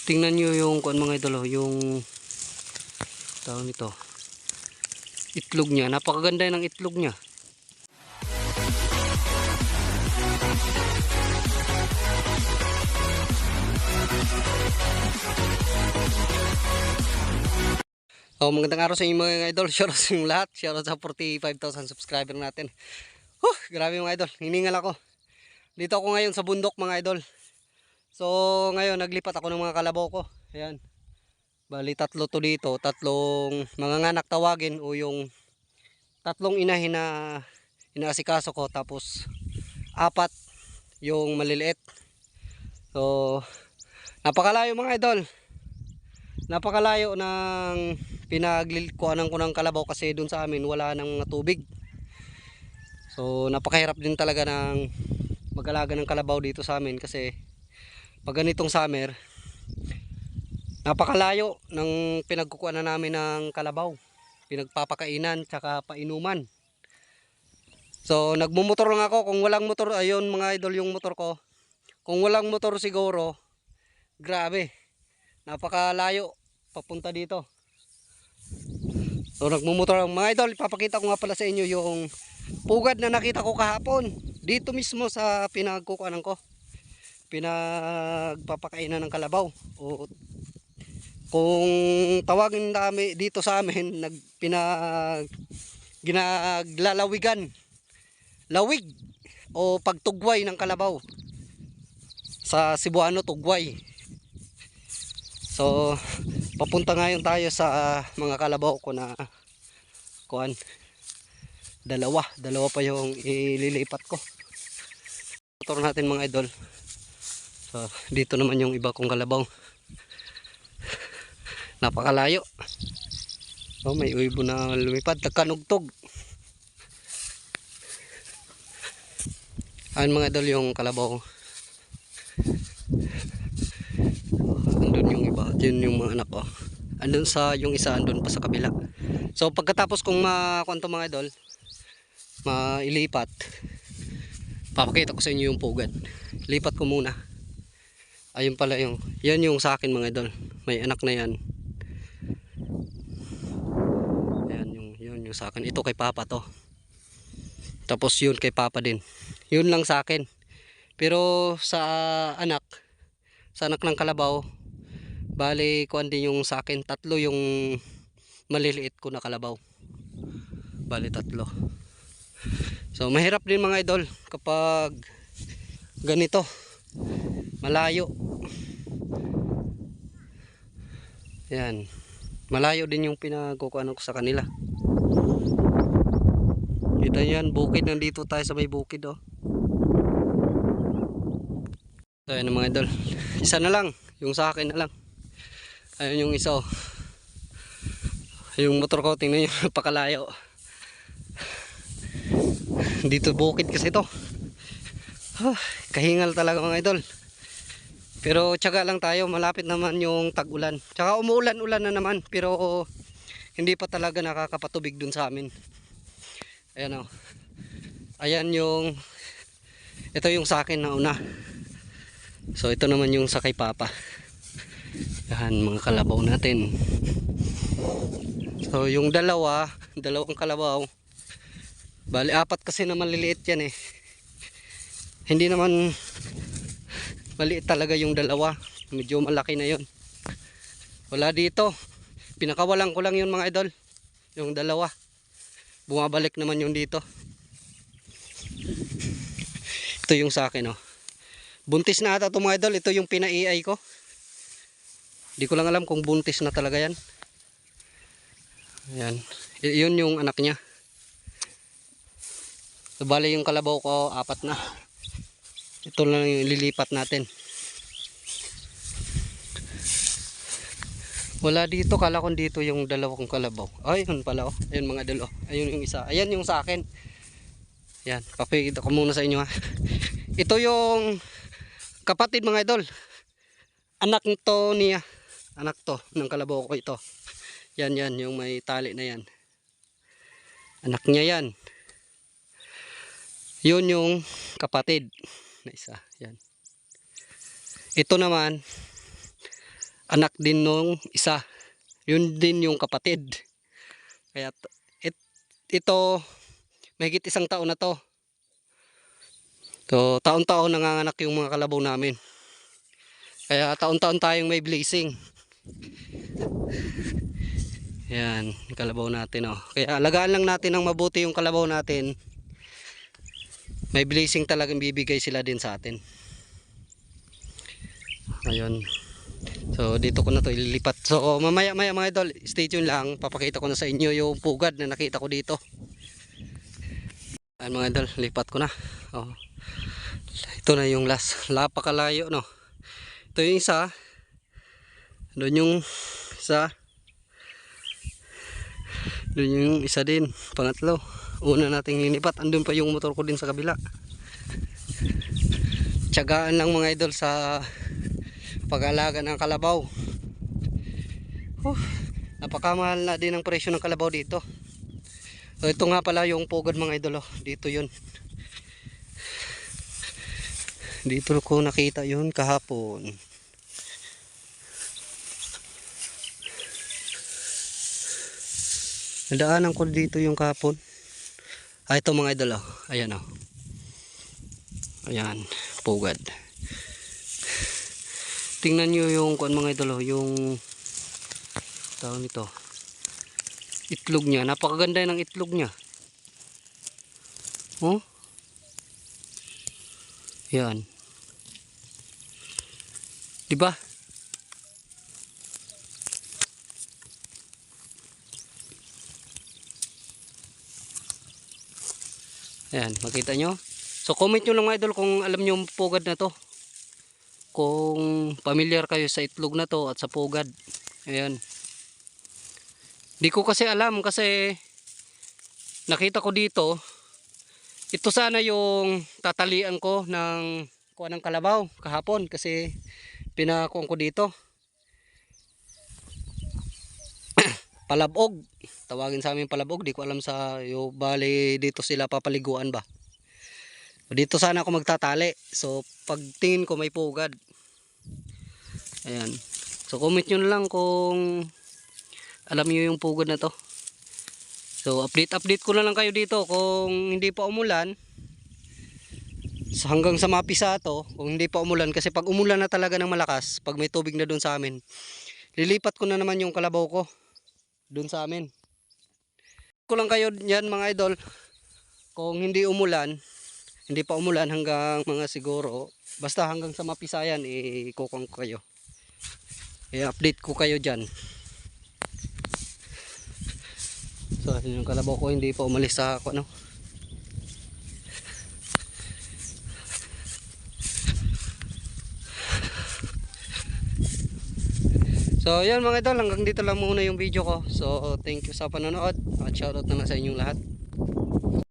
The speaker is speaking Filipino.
Tingnan nyo yung kuan mga idol, yung tawag nito, itlog niya. Napakaganda ng itlog niya. Magandang araw sa inyo mga idol. Shoutout sa inyo lahat. Shoutout sa 45,000 subscriber natin. Grabe mga idol. Hiningal ako. Dito ako ngayon sa bundok mga idol. So ngayon naglipat ako ng mga kalabaw ko. Ayan. Bali tatlo to dito. Tatlong mga nganak tawagin o yung tatlong inahin na inaasikaso ko. Tapos apat yung maliliit. So napakalayo mga idol. Napakalayo ng pinaglilikuanan ko ng kalabaw kasi dun sa amin wala nang tubig. So napakahirap din talaga ng mag-alaga ng kalabaw dito sa amin kasi pag ganitong summer napakalayo ng pinagkukuanan namin ng kalabaw, pinagpapakainan tsaka painuman. So nagmumotor lang ako. Kung walang motor, ayun mga idol yung motor ko, kung walang motor siguro grabe napakalayo papunta dito. So nagmumotor lang mga idol. Ipapakita ko nga pala sa inyo yung pugad na nakita ko kahapon dito mismo sa pinagkukuanan ko, pinagpapakainan ng kalabaw, o kung tawagin namin dito sa amin ginaglalawigan, lawig o pagtugway ng kalabaw. Sa Cebuano tugway. So papunta ngayon tayo sa mga kalabaw ko na kuan. Dalawa pa yung ililipat ko. Motor natin mga idol. So dito naman yung iba kong kalabaw. Napakalayo. Oh, may uibo na lumipad, nagkanugtog. Ayan mga idol yung kalabaw. Andun yung iba, yun yung mga anak ko. Andun sa yung isa, andun pa sa kabila. So pagkatapos kong makuanto mga idol, mailipat, papakita ko sa inyo yung pugad. Lipat ko muna. Ayun pala yung, yan yung sa akin mga idol. May anak na yan. Yun yung sa akin. Ito kay papa to. Tapos yun kay papa din. Yun lang sa akin. Pero sa anak ng kalabaw, bali kuan din yung sa akin. Tatlo yung maliliit ko na kalabaw. Bali tatlo. So mahirap din mga idol kapag ganito malayo. Yan. Malayo din yung pinagkukuanan ko sa kanila. Kita yan, bukid. Nandito tayo sa may bukid oh. So yan mga idol. Isa na lang, yung sa akin na lang. Ayun yung isa oh. Yung motor ko, tingnan nyo, napakalayo. Dito bukid kasi ito. Kahingal talaga mga idol. Pero tiyaga lang tayo, malapit naman yung tag-ulan. Tsaka umuulan-ulan na naman, pero hindi pa talaga nakakapatubig dun sa amin. Ayan o. Ayan yung, ito yung sa akin na una. So ito naman yung sa kay papa. Yan mga kalabaw natin. So yung dalawang kalabaw, bali apat kasi na maliliit yan eh. Hindi naman maliit talaga yung dalawa, medyo malaki na yun. Wala dito, pinakawalan ko lang yun mga idol, yung dalawa. Bumabalik naman yung dito. Ito yung sa akin oh. Buntis na ata ito mga idol. Ito yung pina-AI ko. Di ko lang alam kung buntis na talaga yan. Ayan. Yun yung anak niya. So, bali yung kalabaw ko apat na. Ito lang yung lilipat natin. Wala dito, kala ko dito yung dalawang kalabaw. Ay, yun pala oh. Ayun mga idol oh. Ayun yung isa. Ayan yung sa akin. Yan, papakita ko muna sa inyo ha. Ito yung kapatid mga idol. Anak nito niya. Anak to ng kalabaw ko ito. Yan yung may tali na yan. Anak niya yan. Yun yung kapatid na isa. Yan. Ito naman anak din nung isa. Yun din yung kapatid. Kaya ito, mahigit 1 taon na to. So, taon-taon nanganganak yung mga kalabaw namin. Kaya taon-taon tayong may blessing. Yan, yung kalabaw natin oh. Kaya alagaan lang natin ng mabuti yung kalabaw natin. May blessing talagang bibigay sila din sa atin. Ayun. So dito ko na to ililipat. So mamaya mga idol, stay tuned lang. Papakita ko na sa inyo yung pugad na nakita ko dito. Ayan mga idol, lipat ko na. Oh. Ito na yung last. Napakalayo no. Ito yung isa. Doon yung isa. Doon yung isa din. Pangatlo. Una nating linipat. Andun pa yung motor ko din sa kabila. Tiyagaan lang mga idol sa pag-alaga ng kalabaw. Napakamahal na din ang presyo ng kalabaw dito. So, ito nga pala yung pugad mga idol. Dito yun. Dito ko nakita yun kahapon. Nadaanan ko dito yung kahapon. Ito mga idol. Ayan oh. Ayan. Pugad. Tingnan nyo yung kuan mga idol. Yung tawag nito. Itlog niya. Napakaganda ng itlog niya. Oh. Yan. Diba? Ayan, makita nyo. So comment nyo lang mga idol kung alam nyo yung pugad na to. Kung familiar kayo sa itlog na to at sa pugad. Ayan. Di ko kasi alam kasi nakita ko dito. Ito sana yung tatalian ko ng kuha ng kalabaw kahapon kasi pinakuha ko dito. Palabog. Tawagin sa amin palabog. Di ko alam sa yung bali dito sila papaliguan ba. Dito sana ako magtatali. So pagtingin ko may pugad. Ayan. So comment nyo lang kung alam nyo yung pugad na to. So update ko na lang kayo dito kung hindi pa umulan. So, hanggang sa mapisa to, kung hindi pa umulan kasi pag umulan na talaga ng malakas, pag may tubig na doon sa amin, lilipat ko na naman yung kalabaw ko doon sa amin. Ko lang kayo yan mga idol. Kung hindi umulan, hindi pa umulan hanggang mga siguro, basta hanggang sa mapisayan, ikukong ko kayo. I-update ko kayo dyan. So, yung kalabaw ko hindi pa umalis sa ako, ano. So, yan mga idol, hanggang dito lang muna yung video ko. So, thank you sa panonood at shoutout na lang sa inyong lahat.